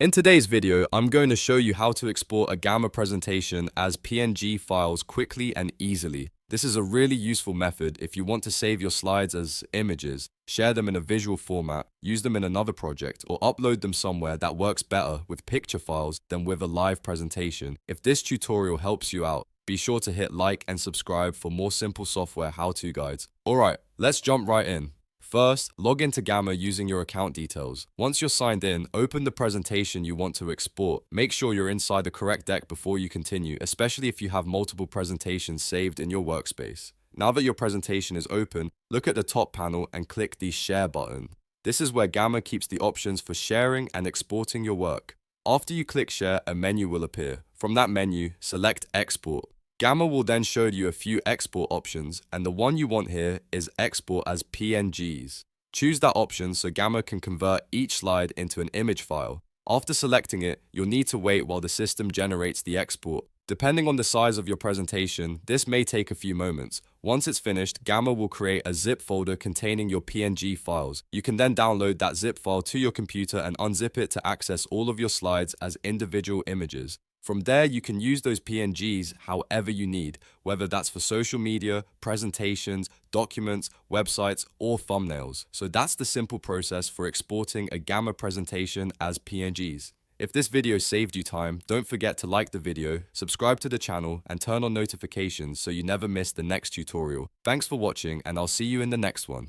In today's video, I'm going to show you how to export a Gamma presentation as PNG files quickly and easily. This is a really useful method if you want to save your slides as images, share them in a visual format, use them in another project, or upload them somewhere that works better with picture files than with a live presentation. If this tutorial helps you out, be sure to hit like and subscribe for more simple software how-to guides. Alright, let's jump right in. First, log into Gamma using your account details. Once you're signed in, open the presentation you want to export. Make sure you're inside the correct deck before you continue, especially if you have multiple presentations saved in your workspace. Now that your presentation is open, look at the top panel and click the Share button. This is where Gamma keeps the options for sharing and exporting your work. After you click Share, a menu will appear. From that menu, select Export. Gamma will then show you a few export options, and the one you want here is export as PNGs. Choose that option so Gamma can convert each slide into an image file. After selecting it, you'll need to wait while the system generates the export. Depending on the size of your presentation, this may take a few moments. Once it's finished, Gamma will create a zip folder containing your PNG files. You can then download that zip file to your computer and unzip it to access all of your slides as individual images. From there, you can use those PNGs however you need, whether that's for social media, presentations, documents, websites, or thumbnails. So that's the simple process for exporting a Gamma presentation as PNGs. If this video saved you time, don't forget to like the video, subscribe to the channel, and turn on notifications so you never miss the next tutorial. Thanks for watching, and I'll see you in the next one.